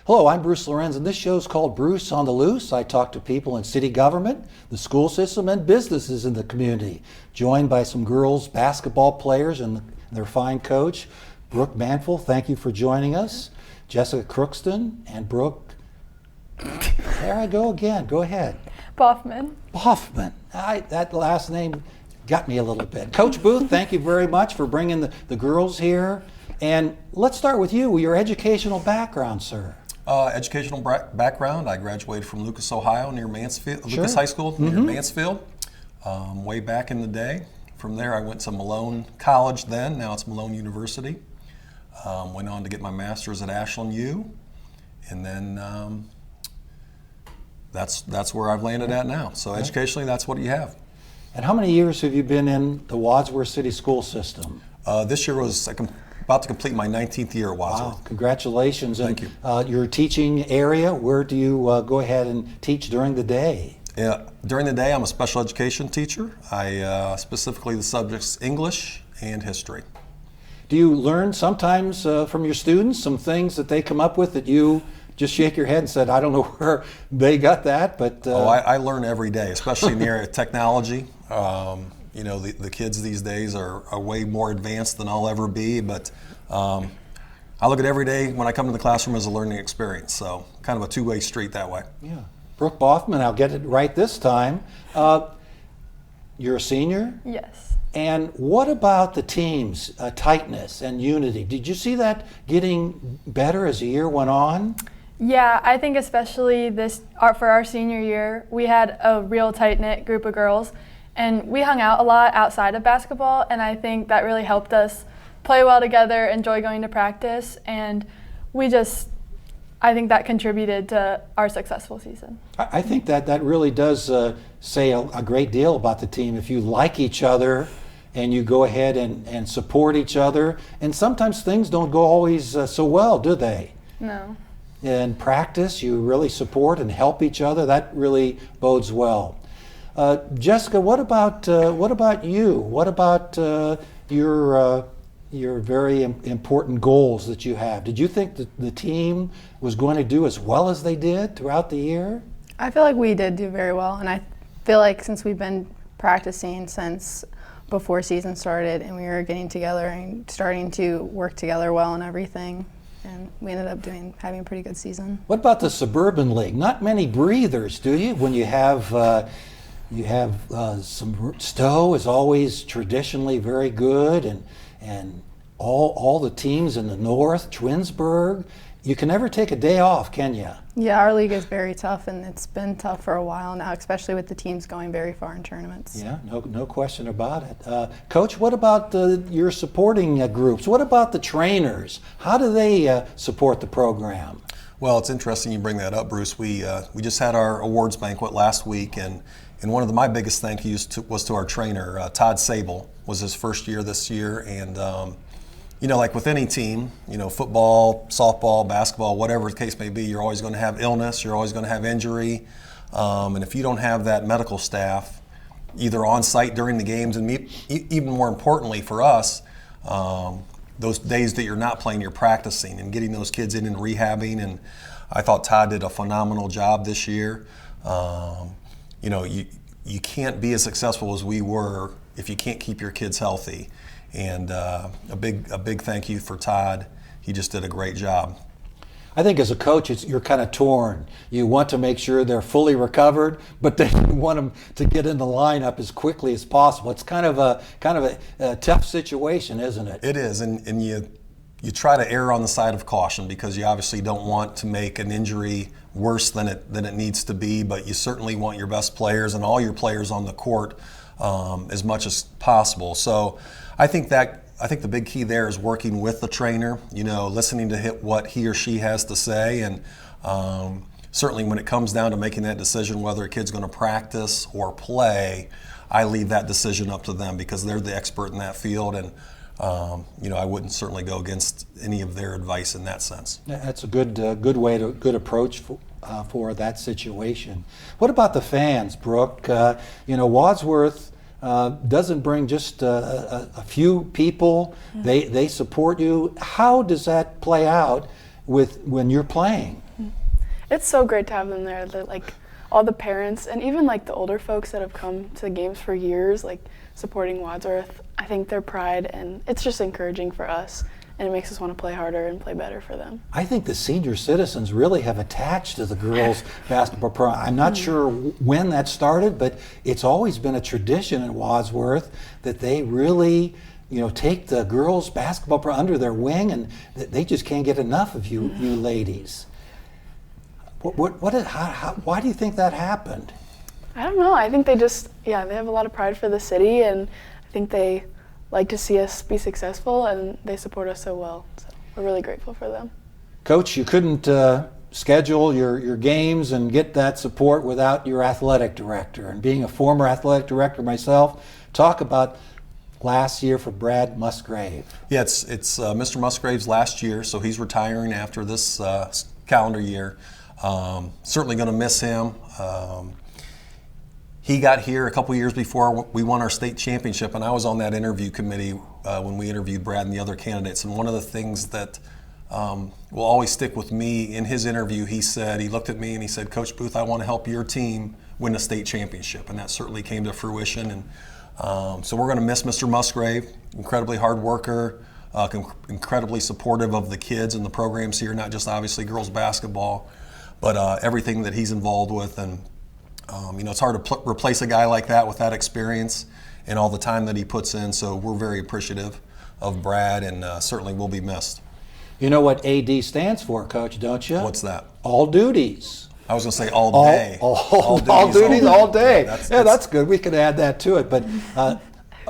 Hello, I'm Bruce Lorincz, and this show is called Bruce on the Loose. I talk to people in city government, the school system, and businesses in the community. Joined by some girls basketball players and their fine coach, Brooke Manfull. Thank you for joining us. Jessica Crookston and Brooke, there I go again, go ahead. Baughman. That last name got me a little bit. Coach Booth, thank you very much for bringing the girls here. And let's start with you, your educational background, sir. Educational background, I graduated from Lucas, Ohio, near Mansfield, Sure. Lucas High School near Mansfield, way back in the day. From there, I went to Malone College then, now it's Malone University. Went on to get my master's at Ashland U, and then that's where I've landed at now. So educationally, that's what you have. And how many years have you been in the Wadsworth City School system? This year was about to complete my 19th year at Wadsworth. Wow, congratulations. Thank you. Your teaching area, where do you go ahead and teach during the day? During the day, I'm a special education teacher. I specifically the subjects English and history. Do you learn sometimes from your students some things that they come up with that you just shake your head and said, I don't know where they got that, but... I learn every day, especially in the area of technology. You know, the kids these days are way more advanced than I'll ever be, but I look at every day when I come to the classroom as a learning experience, so kind of a two-way street that way. Yeah. Brooke Baughman, I'll get it right this time. You're a senior? Yes. And what about the team's tightness and unity? Did you see that getting better as the year went on? Yeah, I think especially for our senior year, we had a real tight-knit group of girls, and we hung out a lot outside of basketball, and I think that really helped us play well together, enjoy going to practice, and I think that contributed to our successful season. I think that really does say a great deal about the team. If you like each other and you go ahead and support each other, and sometimes things don't go always so well, do they? No. In practice, you really support and help each other. That really bodes well. Jessica, what about you? What about your very important goals that you have? Did you think that the team was going to do as well as they did throughout the year? I feel like we did do very well, and I feel like since we've been practicing since before season started, and we were getting together and starting to work together well and everything, and we ended up having a pretty good season. What about the Suburban League? Not many breathers, do you? When you have some Stowe is always traditionally very good, and all the teams in the north, Twinsburg, you can never take a day off, can you? Yeah, our league is very tough, and it's been tough for a while now, especially with the teams going very far in tournaments. Yeah, no question about it. Coach, what about your supporting groups? What about the trainers? How do they support the program? Well, it's interesting you bring that up, Bruce. We just had our awards banquet last week, and one of my biggest thank yous was to our trainer, Todd Sable. Was his first year this year, and you know, like with any team, you know, football, softball, basketball, whatever the case may be, you're always going to have illness, you're always going to have injury, and if you don't have that medical staff either on site during the games, and even more importantly for us, those days that you're not playing, you're practicing and getting those kids in and rehabbing, and I thought Todd did a phenomenal job this year. You know, you can't be as successful as we were if you can't keep your kids healthy. And a big thank you for Todd. He just did a great job. I think as a coach, you're kind of torn. You want to make sure they're fully recovered, but then you want them to get in the lineup as quickly as possible. It's kind of a tough situation, isn't it? It is, and you try to err on the side of caution because you obviously don't want to make an injury worse than it needs to be, but you certainly want your best players and all your players on the court as much as possible. So I think the big key there is working with the trainer, you know, listening to what he or she has to say, and certainly when it comes down to making that decision whether a kid's going to practice or play, I leave that decision up to them because they're the expert in that field, and you know, I wouldn't certainly go against any of their advice in that sense. That's a good approach for that situation. What about the fans, Brooke? You know, Wadsworth doesn't bring just a few people. They support you. How does that play out when you're playing? It's so great to have them there. Like all the parents and even like the older folks that have come to the games for years, like supporting Wadsworth. I think their pride, and it's just encouraging for us, and it makes us want to play harder and play better for them. I think the senior citizens really have attached to the girls' basketball program. I'm not sure when that started, but it's always been a tradition in Wadsworth that they really, take the girls' basketball program under their wing, and they just can't get enough of you ladies. Why do you think that happened? I don't know. I think they they have a lot of pride for the city, and I think they like to see us be successful, and they support us so well. So we're really grateful for them. Coach, you couldn't schedule your games and get that support without your athletic director. And being a former athletic director myself, talk about last year for Brad Musgrave. Yeah, it's Mr. Musgrave's last year, so he's retiring after this calendar year. Certainly going to miss him. He got here a couple years before we won our state championship, and I was on that interview committee when we interviewed Brad and the other candidates. And one of the things that will always stick with me, in his interview, he looked at me and he said, "Coach Booth, I want to help your team win a state championship." And that certainly came to fruition. And so we're going to miss Mr. Musgrave, incredibly hard worker, incredibly supportive of the kids and the programs here, not just obviously girls basketball, but everything that he's involved with. And it's hard to replace a guy like that with that experience and all the time that he puts in. So we're very appreciative of Brad, and certainly will be missed. You know what AD stands for, Coach, don't you? What's that? All duties. I was going to say all day. All duties, all day. That's good. We could add that to it. But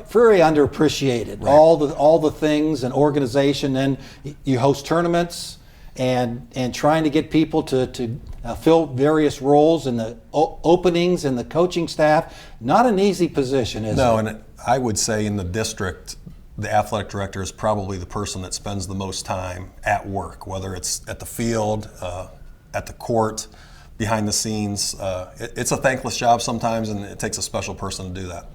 very underappreciated. Right. All the things and organization. And you host tournaments and trying to get people to fill various roles in the openings in the coaching staff. Not an easy position, is it? No, and I would say in the district, the athletic director is probably the person that spends the most time at work, whether it's at the field, at the court, behind the scenes. It's a thankless job sometimes, and it takes a special person to do that.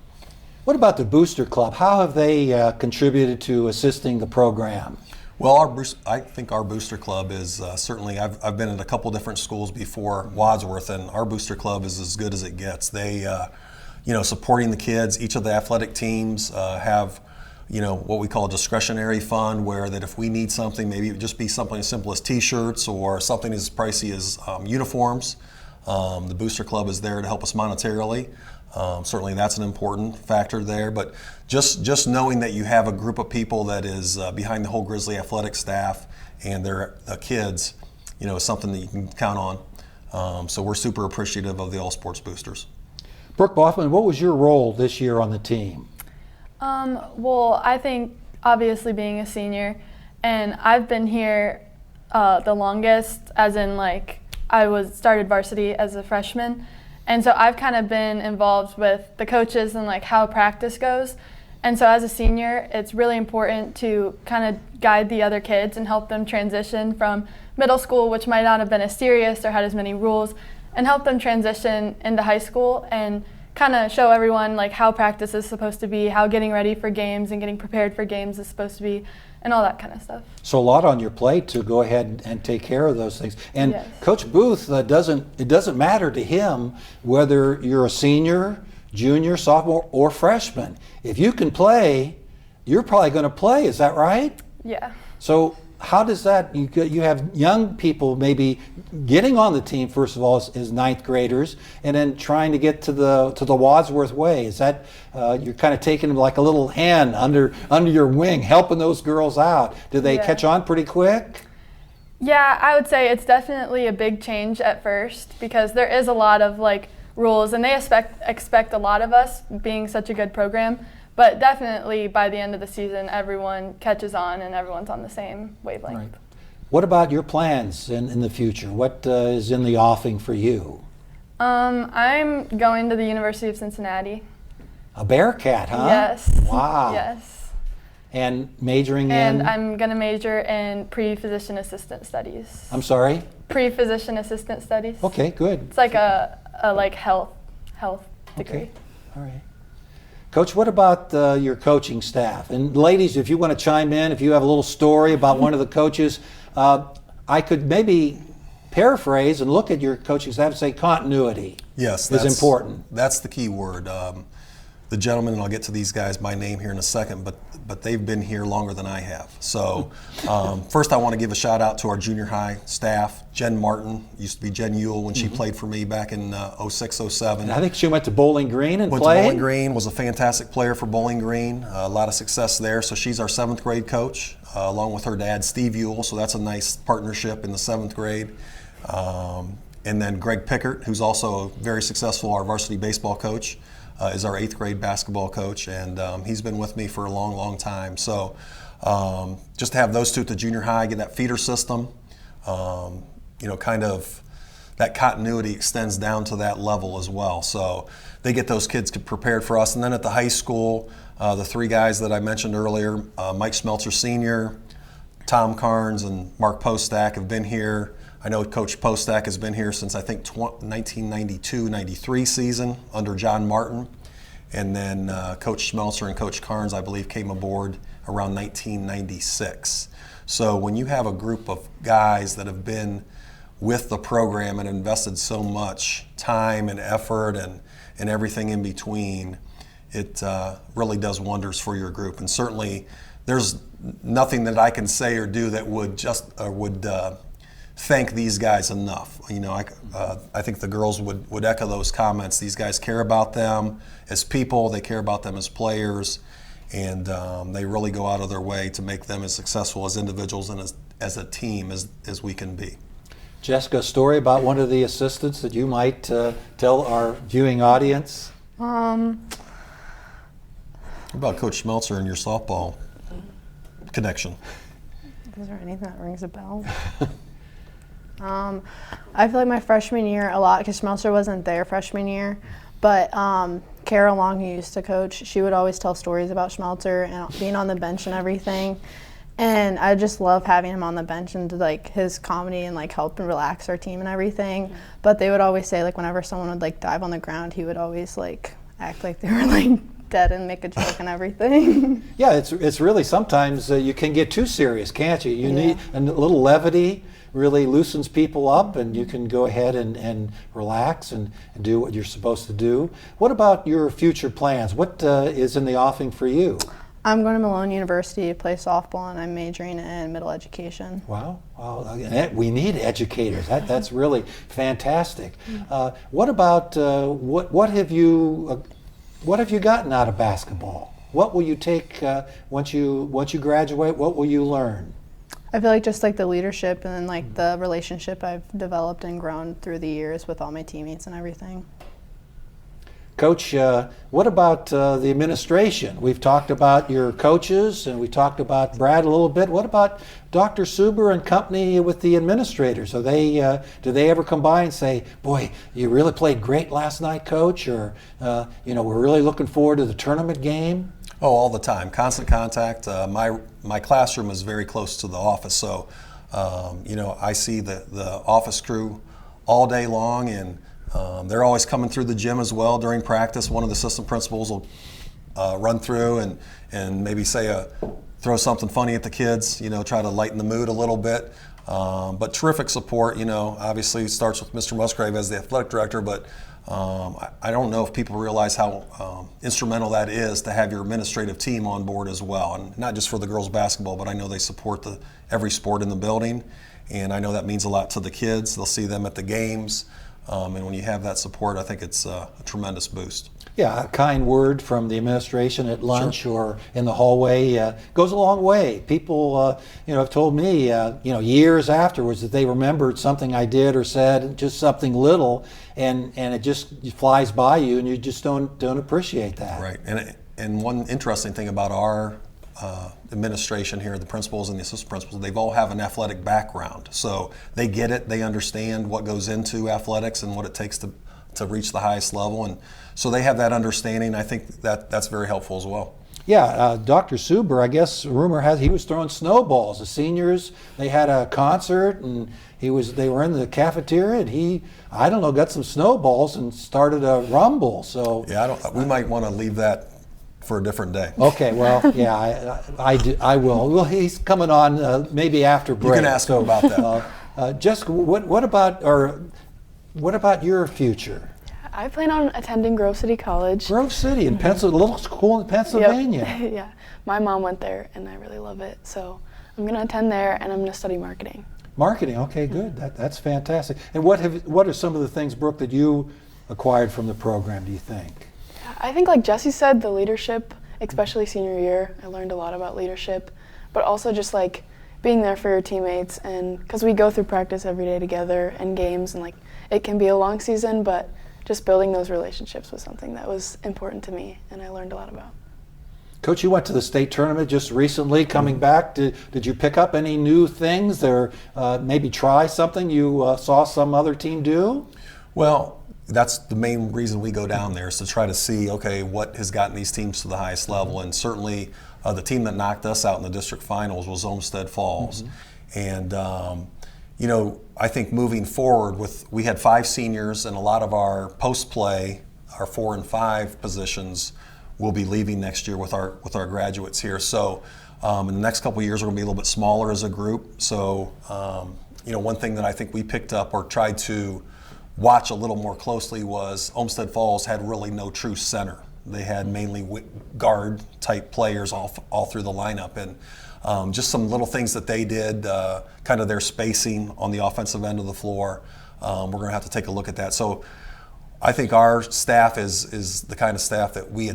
What about the Booster Club? How have they contributed to assisting the program? Well, I think our Booster Club is certainly, I've been at a couple different schools before Wadsworth, and our Booster Club is as good as it gets. They, supporting the kids, each of the athletic teams have, what we call a discretionary fund, where that if we need something, maybe it would just be something as simple as t-shirts or something as pricey as uniforms. The Booster Club is there to help us monetarily. Certainly that's an important factor there, but just knowing that you have a group of people that is behind the whole Grizzly athletic staff and their kids, is something that you can count on. So we're super appreciative of the All Sports Boosters. Brooke Baughman, what was your role this year on the team? Well, I think obviously being a senior, and I've been here the longest, as in I started varsity as a freshman. And so I've kind of been involved with the coaches and how practice goes. And so as a senior, it's really important to kind of guide the other kids and help them transition from middle school, which might not have been as serious or had as many rules, and help them transition into high school and kind of show everyone how practice is supposed to be, how getting ready for games and getting prepared for games is supposed to be, and all that kind of stuff. So a lot on your plate to go ahead and take care of those things. And yes. Coach Booth, it doesn't matter to him whether you're a senior, junior, sophomore, or freshman. If you can play, you're probably going to play. Is that right? Yeah. So how does that, you have young people maybe getting on the team, first of all, as ninth graders, and then trying to get to the Wadsworth way. Is that, you're kind of taking them like a little hand under your wing, helping those girls out. Do they catch on pretty quick? Yeah, I would say it's definitely a big change at first, because there is a lot of rules, and they expect a lot of us, being such a good program. But definitely by the end of the season, everyone catches on and everyone's on the same wavelength. Right. What about your plans in the future? What is in the offing for you? I'm going to the University of Cincinnati. A Bearcat, huh? Yes. Wow. Yes. And majoring in? And I'm going to major in pre-physician assistant studies. I'm sorry? Pre-physician assistant studies. Okay, good. It's like a health degree. Okay. All right. Coach, what about your coaching staff? And ladies, if you want to chime in, if you have a little story about one of the coaches, I could maybe paraphrase and look at your coaching staff and say continuity. Yes, is important. That's the key word. The gentleman, and I'll get to these guys by name here in a second, but they've been here longer than I have. So first I want to give a shout out to our junior high staff. Jen Martin, used to be Jen Ewell when she played for me back in 06, 07. I think she went to Bowling Green and Went played. to Bowling Green, was a fantastic player for Bowling Green, a lot of success there. So she's our 7th grade coach, along with her dad, Steve Ewell. So that's a nice partnership in the 7th grade. And then Greg Pickert, who's also very successful, our varsity baseball coach, is our 8th grade basketball coach, and he's been with me for a long, long time. So just to have those two at the junior high, get that feeder system, kind of that continuity extends down to that level as well. So they get those kids prepared for us. And then at the high school, the 3 guys that I mentioned earlier, Mike Schmelzer Sr., Tom Carnes, and Mark Postak have been here. I know Coach Postak has been here since I think 1992-93 season under John Martin. And then Coach Schmelzer and Coach Carnes, I believe, came aboard around 1996. So when you have a group of guys that have been with the program and invested so much time and effort and everything in between, it really does wonders for your group. And certainly there's nothing that I can say or do that would thank these guys enough. I think the girls would echo those comments. These guys care about them as people, they care about them as players, and they really go out of their way to make them as successful as individuals and as a team as we can be. Jessica, a story about one of the assistants that you might tell our viewing audience? What about Coach Schmelzer and your softball connection? Is there anything that rings a bell? I feel like my freshman year a lot, because Schmelzer wasn't there freshman year, but Carol Long, who used to coach, she would always tell stories about Schmelzer and being on the bench and everything. And I just love having him on the bench and his comedy and help and relax our team and everything. Mm-hmm. But they would always say whenever someone would dive on the ground, he would always act like they were dead and make a joke and everything. Yeah, it's really sometimes you can get too serious, can't you? You need a little levity. Really loosens people up, and you can go ahead and relax and do what you're supposed to do. What about your future plans? What is in the offing for you? I'm going to Malone University to play softball, and I'm majoring in middle education. Wow. We need educators. That's really fantastic. What about what have you gotten out of basketball? What will you take once you graduate? What will you learn? I feel just the leadership and then the relationship I've developed and grown through the years with all my teammates and everything. Coach, what about the administration? We've talked about your coaches and we talked about Brad a little bit. What about Dr. Suber and company with the administrators? Do they ever come by and say, boy, you really played great last night, Coach, or we're really looking forward to the tournament game? Oh, all the time. Constant contact. My classroom is very close to the office, so I see the office crew all day long, and they're always coming through the gym as well during practice. One of the assistant principals will run through and maybe throw something funny at the kids, try to lighten the mood a little bit. But terrific support, obviously it starts with Mr. Musgrave as the athletic director, but I don't know if people realize how instrumental that is to have your administrative team on board as well, and not just for the girls basketball, but I know they support every sport in the building, and I know that means a lot to the kids. They'll see them at the games, and when you have that support, I think it's a tremendous boost. Yeah, a kind word from the administration at lunch or in the hallway goes a long way. People, have told me, years afterwards that they remembered something I did or said, just something little, and it just flies by you, and you just don't appreciate that. Right, and one interesting thing about our administration here, the principals and the assistant principals, they've all have an athletic background, so they get it, they understand what goes into athletics and what it takes to reach the highest level, and so they have that understanding. I think that's very helpful as well. Yeah, Dr. Suber, I guess rumor has he was throwing snowballs. The seniors, they had a concert and they were in the cafeteria and he, I don't know, got some snowballs and started a rumble. So yeah, we might want to leave that for a different day. Okay, well, yeah, I will. Well, he's coming on maybe after break. You can ask him about that. Jessica, what about your future? I plan on attending Grove City College. Grove City in Pennsylvania, a little school in Pennsylvania. Yep. Yeah, my mom went there and I really love it. So I'm going to attend there and I'm going to study marketing. Marketing, okay, good. That's fantastic. And what are some of the things, Brooke, that you acquired from the program, do you think? I think, like Jesse said, the leadership, especially senior year, I learned a lot about leadership, but also just like being there for your teammates, and because we go through practice every day together and games, and like it can be a long season, but just building those relationships was something that was important to me and I learned a lot about. Coach, you went to the state tournament just recently. Coming back, did you pick up any new things, or maybe try something you saw some other team do? Well, that's the main reason we go down there, is to try to see, okay, what has gotten these teams to the highest level. And certainly the team that knocked us out in the district finals was Olmsted Falls. And you know, I think moving forward, we had 5 seniors, and a lot of our post play, our 4 and 5 positions, will be leaving next year with our graduates here. So in the next couple of years, we're going to be a little bit smaller as a group. So you know, one thing that I think we picked up or tried to watch a little more closely was Olmsted Falls had really no true center. They had mainly guard type players all through the lineup, and just some little things that they did, kind of their spacing on the offensive end of the floor. We're going to have to take a look at that. So I think our staff is the kind of staff that we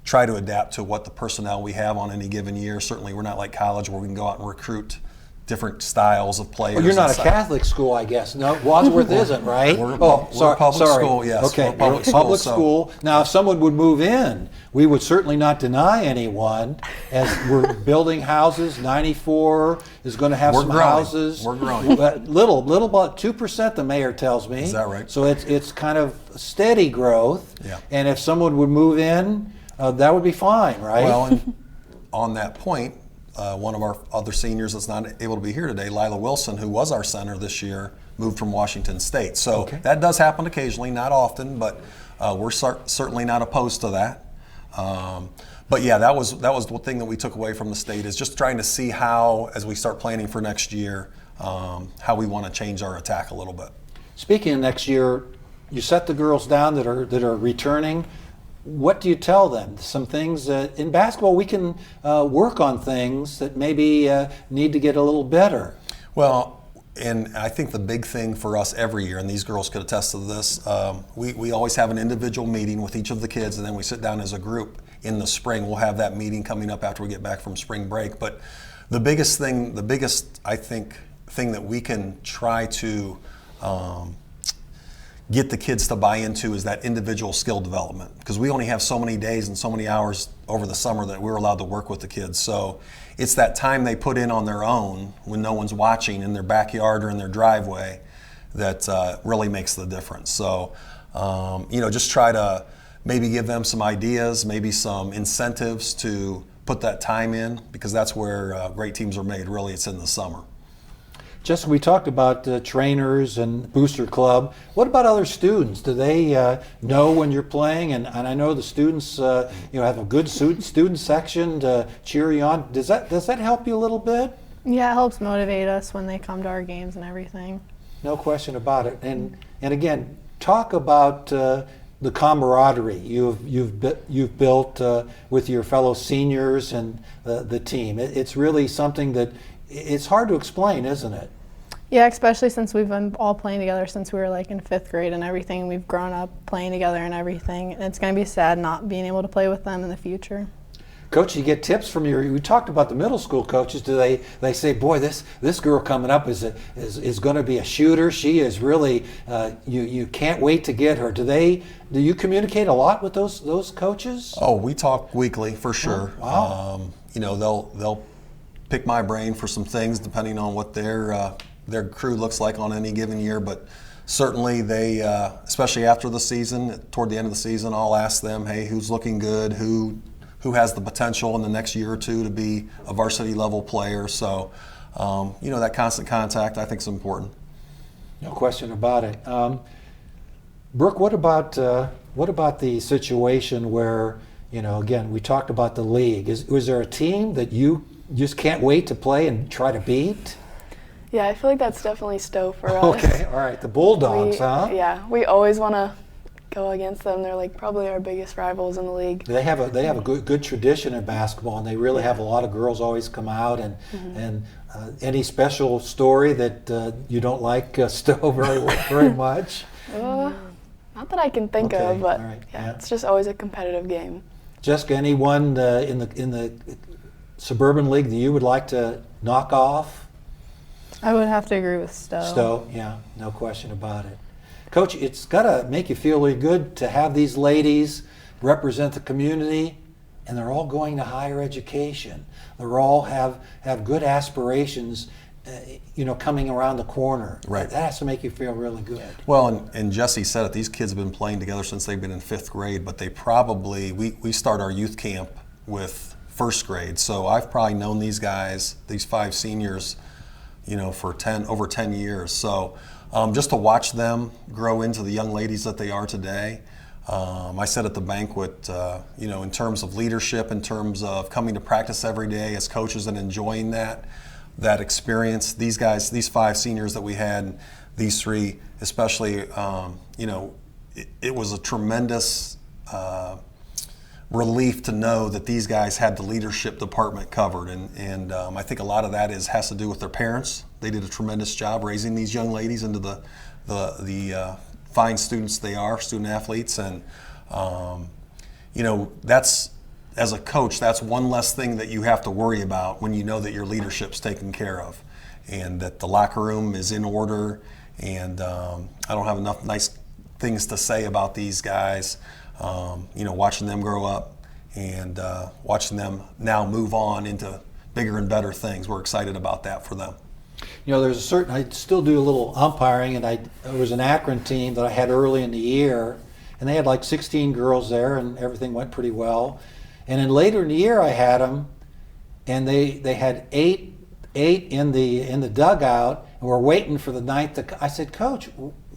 try to adapt to what the personnel we have on any given year. Certainly we're not like college where we can go out and recruit different styles of players. Well, you're not a Catholic school, I guess. No, Wadsworth isn't, right? We're a public school, yes. Okay, we're a public school. Now, if someone would move in, we would certainly not deny anyone, as we're building houses. 94 is going to have some houses. We're growing. Little, about 2%, the mayor tells me. Is that right? So it's kind of steady growth. Yeah. And if someone would move in, that would be fine, right? Well, and on that point, one of our other seniors that's not able to be here today, Lila Wilson, who was our center this year, moved from Washington State. So that does happen occasionally, not often, but we're certainly not opposed to that. But yeah, that was the thing that we took away from the state, is just trying to see how, as we start planning for next year, how we want to change our attack a little bit. Speaking of next year, you set the girls down that are returning. What do you tell them? Some things in basketball, we can work on things that maybe need to get a little better. Well, and I think the big thing for us every year, and these girls could attest to this, we always have an individual meeting with each of the kids, and then we sit down as a group in the spring. We'll have that meeting coming up after we get back from spring break. But the biggest I think thing that we can try to get the kids to buy into is that individual skill development, because we only have so many days and so many hours over the summer that we're allowed to work with the kids. So it's that time they put in on their own when no one's watching, in their backyard or in their driveway, that really makes the difference. So you know, just try to maybe give them some ideas, maybe some incentives to put that time in, because that's where great teams are made. Really, it's in the summer. Jessica, we talked about trainers and booster club. What about other students? Do they know when you're playing? And I know the students, have a good student section to cheer you on. Does that help you a little bit? Yeah, it helps motivate us when they come to our games and everything. No question about it. And again, talk about the camaraderie you've built with your fellow seniors and the team. It's really something that it's hard to explain, isn't it? Yeah, especially since we've been all playing together since we were like in 5th grade and everything. We've grown up playing together and everything. And it's going to be sad not being able to play with them in the future. Coach, you get tips from we talked about the middle school coaches. Do they say, boy, this girl coming up is going to be a shooter. She is really, you can't wait to get her. Do you communicate a lot with those coaches? Oh, we talk weekly for sure. Oh, wow. They'll pick my brain for some things depending on what their crew looks like on any given year, but certainly they, especially after the season, toward the end of the season, I'll ask them, hey, who's looking good, who has the potential in the next year or two to be a varsity level player. So, that constant contact I think is important. No question about it. Brooke, what about the situation where, again, we talked about the league. Was there a team that you just can't wait to play and try to beat? Yeah, I feel like that's definitely Stowe for us. Okay, all right, the Bulldogs, huh? Yeah, we always want to go against them. They're like probably our biggest rivals in the league. They have a good tradition in basketball, and they really have a lot of girls always come out. And any special story that you don't like Stowe very much? Not that I can think Okay, of, but all right, yeah, yeah. it's just always a competitive game. Jessica, anyone in the Suburban League that you would like to knock off? I would have to agree with Stowe. Stowe, yeah, no question about it. Coach, it's got to make you feel really good to have these ladies represent the community, and they're all going to higher education. They're all have good aspirations, coming around the corner. Right. That has to make you feel really good. Well, and Jesse said it, these kids have been playing together since they've been in 5th grade, but they probably, we start our youth camp with 1st grade, so I've probably known these guys, these 5 seniors, for over 10 years. So just to watch them grow into the young ladies that they are today. I said at the banquet, in terms of leadership, in terms of coming to practice every day as coaches and enjoying that experience, these guys, these 5 seniors that we had, these 3 especially, it was a tremendous relief to know that these guys had the leadership department covered, and I think a lot of that has to do with their parents. They did a tremendous job raising these young ladies into the fine students they are, student athletes, and that's, as a coach, that's one less thing that you have to worry about when you know that your leadership's taken care of, and that the locker room is in order. And I don't have enough nice things to say about these guys. Watching them grow up and watching them now move on into bigger and better things. We're excited about that for them. I still do a little umpiring, and there was an Akron team that I had early in the year, and they had like 16 girls there, and everything went pretty well. And then later in the year I had them, and they had eight in the dugout, and we're waiting for the 9th. I said, Coach,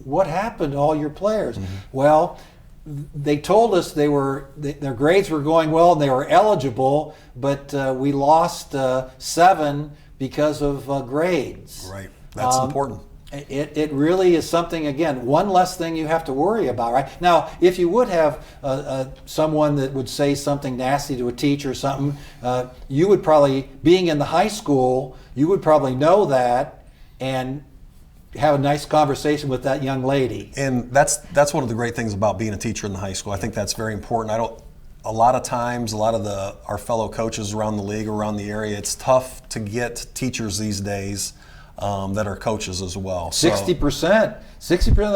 what happened to all your players? Mm-hmm. Well, they told us their grades were going well and they were eligible, but we lost 7 because of grades. Right, that's important. It really is something, again, one less thing you have to worry about, right? Now, if you would have someone that would say something nasty to a teacher or something, you would probably, being in the high school, you would probably know that and have a nice conversation with that young lady. And that's one of the great things about being a teacher in the high school. I think that's very important. A lot of times, our fellow coaches around the league, around the area, it's tough to get teachers these days that are coaches as well. 60%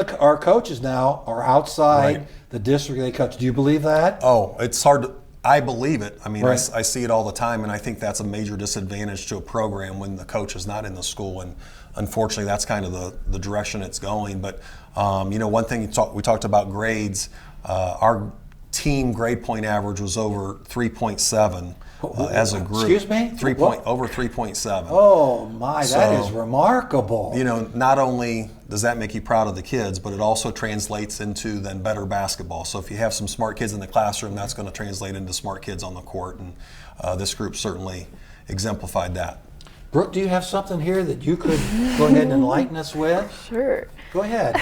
of our coaches now are outside the district they coach. Do you believe that? Oh, it's hard to, I believe it. I mean, Right. I see it all the time, and I think that's a major disadvantage to a program when the coach is not in the school. And unfortunately, that's kind of the direction it's going. But one thing we talked about grades. Our team grade point average was over 3.7 as a group. Excuse me? Over 3.7. Oh my, that is remarkable. Not only does that make you proud of the kids, but it also translates into then better basketball. So if you have some smart kids in the classroom, that's going to translate into smart kids on the court, and this group certainly exemplified that. Brooke, do you have something here that you could go ahead and enlighten us with? Sure. Go ahead.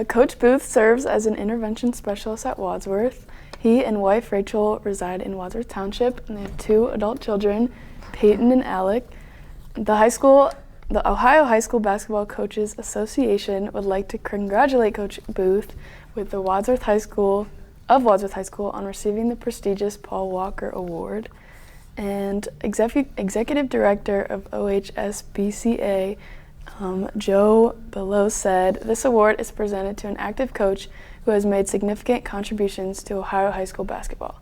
Coach Booth serves as an intervention specialist at Wadsworth. He and wife Rachel reside in Wadsworth Township, and they have 2 adult children, Peyton and Alec. The Ohio High School Basketball Coaches Association would like to congratulate Coach Booth with the Wadsworth High School on receiving the prestigious Paul Walker Award. And Executive Director of OHSBCA, Joe Below, said, "This award is presented to an active coach who has made significant contributions to Ohio high school basketball.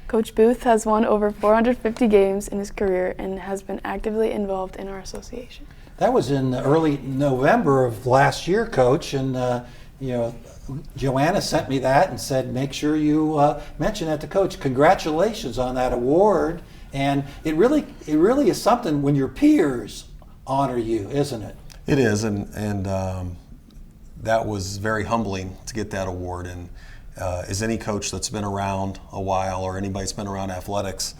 Coach Booth has won over 450 games in his career and has been actively involved in our association." That was in early November of last year, Coach, and Joanna sent me that and said, make sure you mention that to Coach. Congratulations on that award, and it really is something when your peers honor you, isn't it? It is, and that was very humbling to get that award. And as any coach that's been around a while, or anybody that's been around athletics,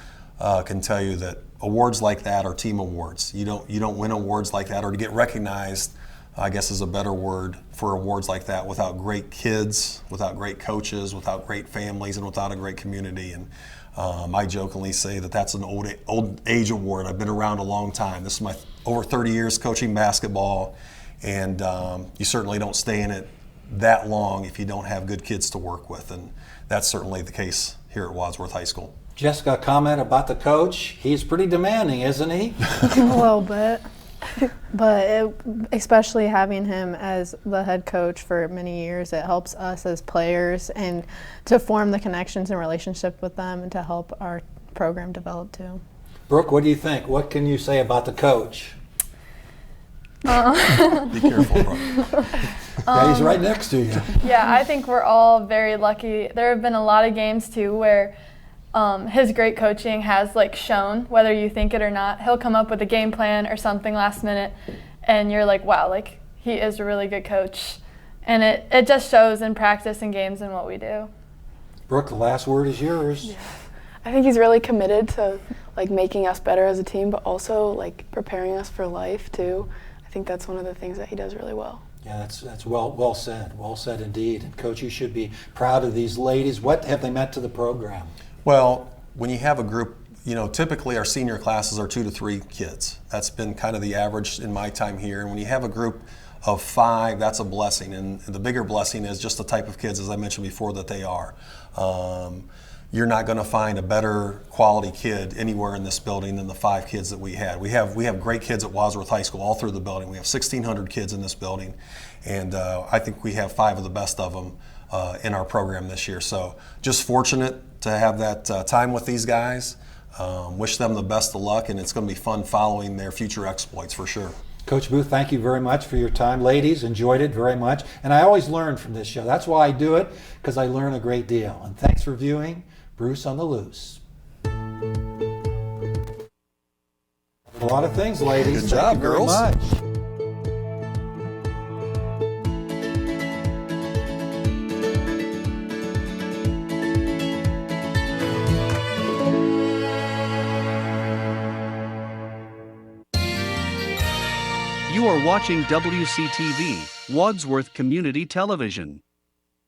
can tell you that awards like that are team awards. You don't win awards like that, or to get recognized, I guess is a better word for awards like that, without great kids, without great coaches, without great families, and without a great community. And I jokingly say that that's an old age award. I've been around a long time. This is my over 30 years coaching basketball, and you certainly don't stay in it that long if you don't have good kids to work with, and that's certainly the case here at Wadsworth High School. Jessica, comment about the coach. He's pretty demanding, isn't he? A little bit. But especially having him as the head coach for many years, it helps us as players and to form the connections and relationship with them and to help our program develop too. Brooke, what do you think? What can you say about the coach? Be careful, bro. Yeah, he's right next to you. Yeah, I think we're all very lucky. There have been a lot of games too where his great coaching has like shown, whether you think it or not. He'll come up with a game plan or something last minute, and you're like, wow, like he is a really good coach. And it just shows in practice and games and what we do. Brooke, the last word is yours. Yeah. I think he's really committed to like making us better as a team, but also like preparing us for life too. I think that's one of the things that he does really well. Yeah, that's well said. Well said indeed. And Coach, you should be proud of these ladies. What have they meant to the program? Well, when you have a group, typically our senior classes are 2 to 3 kids. That's been kind of the average in my time here. And when you have a group of 5, that's a blessing. And the bigger blessing is just the type of kids, as I mentioned before, that they are. You're not going to find a better quality kid anywhere in this building than the 5 kids that we had. We have great kids at Wadsworth High School all through the building. We have 1,600 kids in this building, and I think we have 5 of the best of them in our program this year. So just fortunate to have that time with these guys. Wish them the best of luck, and it's going to be fun following their future exploits for sure. Coach Booth, thank you very much for your time. Ladies, enjoyed it very much. And I always learn from this show. That's why I do it, because I learn a great deal. And thanks for viewing Bruce on the Loose. A lot of things, ladies. Good job, Thank you very girls. much. You are watching WCTV, Wadsworth Community Television.